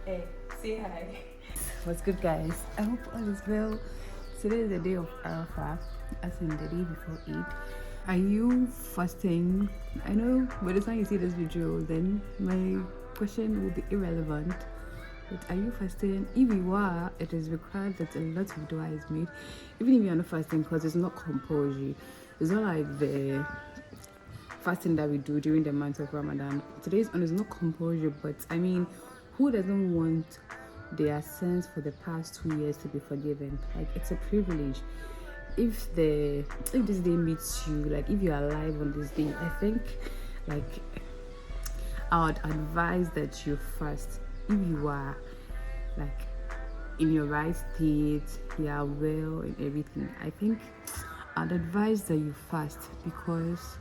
Hey, say hi. What's good, guys? I hope all is well. Today is the day of Arafah, as in the day before Eid. Are you fasting? I know by the time you see this video, then my question will be irrelevant. But are you fasting? If you are, it is required that a lot of dua is made. Even if you are not fasting, because it's not compulsory. It's not like the fasting that we do during the month of Ramadan. Today's one is not compulsory, but I mean, who doesn't want their sins for the past 2 years to be forgiven? Like, it's a privilege. If this day meets you, like if you're alive on this day, I think like I would advise that you fast. If you are like in your right state, you are well and everything, I think I'd advise that you fast, because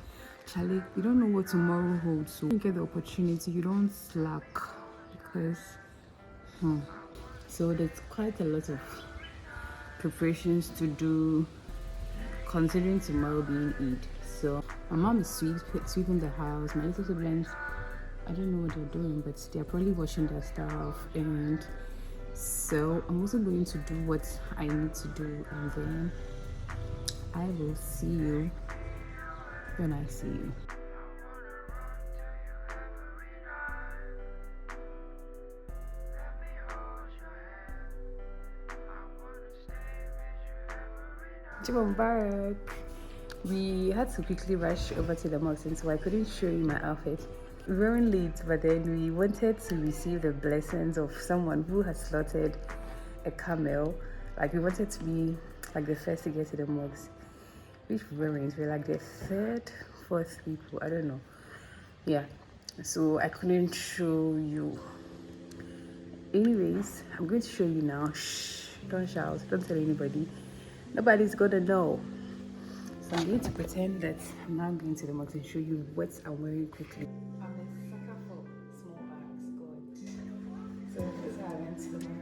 Charlie, you don't know what tomorrow holds. So you get the opportunity, you don't slack, because so there's quite a lot of preparations to do, considering tomorrow being Eid. So my mom is sweeping the house. My little siblings, I don't know what they're doing, but they're probably washing their stuff. And so I'm also going to do what I need to do, and then I will see you when I see you. Mubarak. We had to quickly rush over to the mosque, so I couldn't show you my outfit. We weren't late, but then we wanted to receive the blessings of someone who has slaughtered a camel. Like, we wanted to be like the first to get to the mosque, which we weren't. We're like the third, fourth people. I don't know. Yeah, so I couldn't show you. Anyways, I'm going to show you now. Shh, don't shout, don't tell anybody. Nobody's gonna know. So I'm going to pretend that I'm now going to the mosque and show you what I'm wearing quickly. I'm a sucker for small bags, God. So this is how I went to the mosque.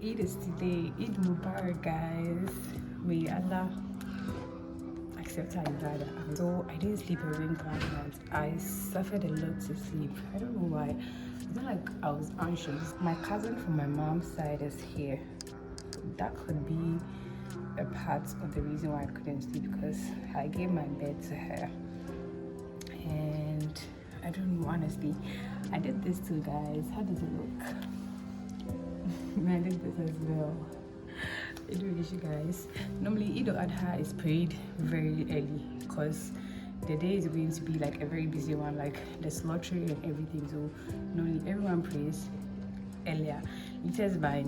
Eid is today. Eid Mubarak, guys. May Allah accept our ibadah. So I didn't sleep a wink last night. I suffered a lot to sleep. I don't know why. It's not like I was anxious. My cousin from my mom's side is here. That could be a part of the reason why I couldn't sleep, because I gave my bed to her. And I don't know, honestly. I did this too, guys. How does it look? I did this as well. I do wish you guys. Normally Eid-ul Adha is prayed very early, because the day is going to be like a very busy one, like the slaughtering and everything. So normally everyone prays earlier. Latest by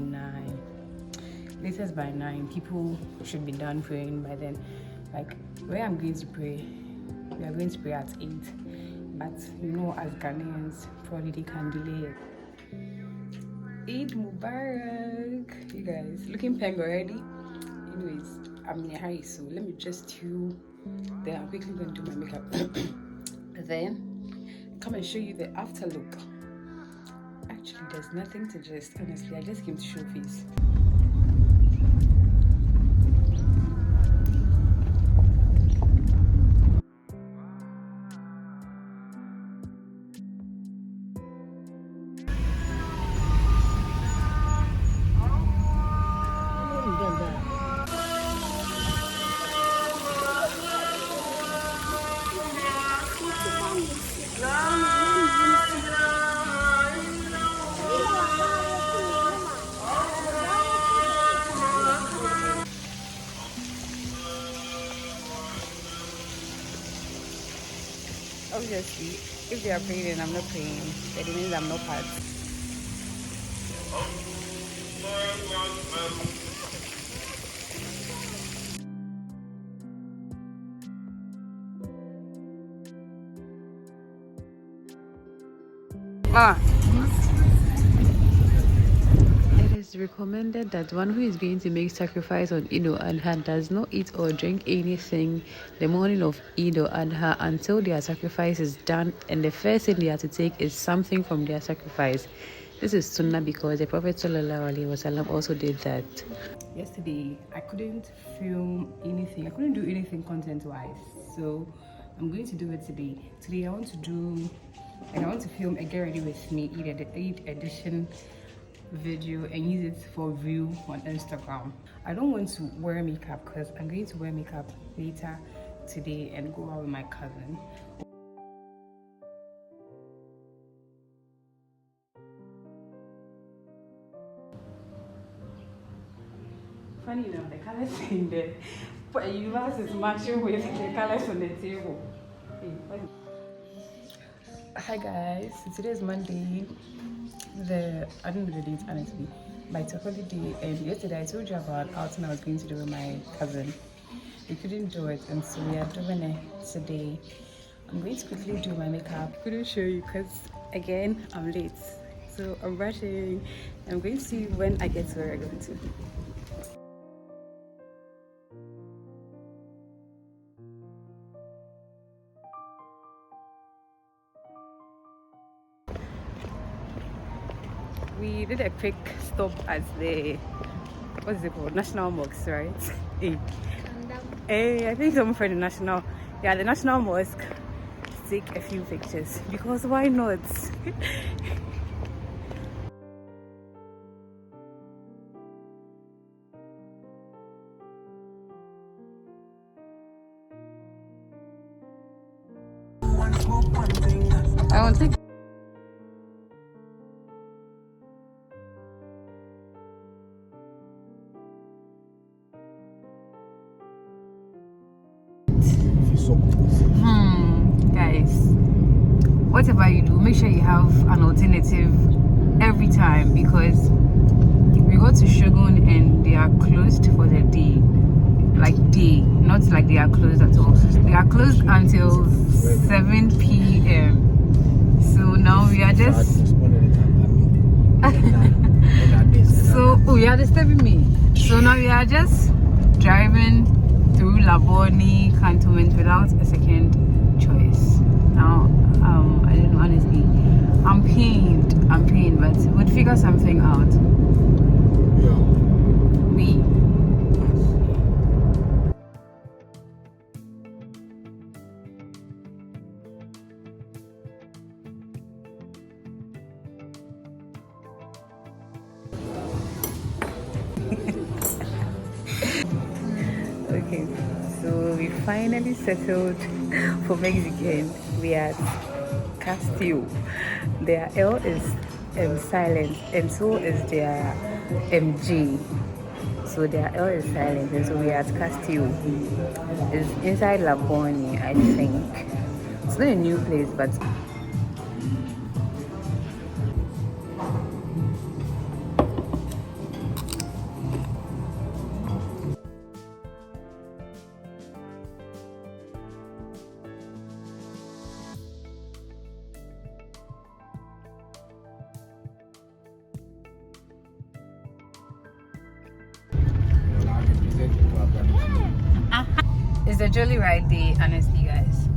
9 people should be done praying by then. Like where I'm going to pray, we are going to pray at 8, but you know, as Ghanaians, probably they can delay it. Eid Mubarak, you guys. Looking peng already. Anyways, I'm in a hurry, so let me just do. Then I'm quickly going to do my makeup. Then come and show you the after look. Actually, there's nothing to just. Honestly, I just came to show face. Obviously, if they are praying and I'm not praying, that it means I'm not part. It is recommended that one who is going to make sacrifice on Eid-ul Adha does not eat or drink anything the morning of Eid-ul Adha until their sacrifice is done, and the first thing they have to take is something from their sacrifice. This is sunnah because the Prophet Sallallahu Alaihi Wasallam also did that. Yesterday, I couldn't film anything. I couldn't do anything content-wise. So I'm going to do it today. Today, I want to film a get ready with me Eid edition video and use it for view on Instagram. I don't want to wear makeup because I'm going to wear makeup later today and go out with my cousin. Funny enough, the colors in the universe is matching with the colors on the table. Hi guys, so today is Monday. I don't know the date honestly, but it's a holiday. And yesterday I told you about outing I was going to do with my cousin. We couldn't do it, and so we are doing it today. I'm going to quickly do my makeup. I couldn't show you because again I'm late, so I'm rushing. I'm going to see when I get to where I'm going to. We did a quick stop at the, what's it called, National Mosque, right? Hey, I think someone from the National, yeah, the National Mosque, to take a few pictures, because why not? I want to take guys, whatever you do, make sure you have an alternative every time, because we go to sooooon and they are closed for the day, not like they are closed at all. They are closed until 7 p.m. so now we are just you are disturbing me. So now we are just driving through Laboni cantonment without a second choice. Now I don't know, honestly, I'm pained, but we'll figure something out. Okay, so we finally settled for Mexican. We are at Castillo. Their L is silent, and so is their MG. So their L is silent, and so we are at Castillo. It's inside Laboni, I think. It's not a new place, but it's a jolly ride day, honestly, guys.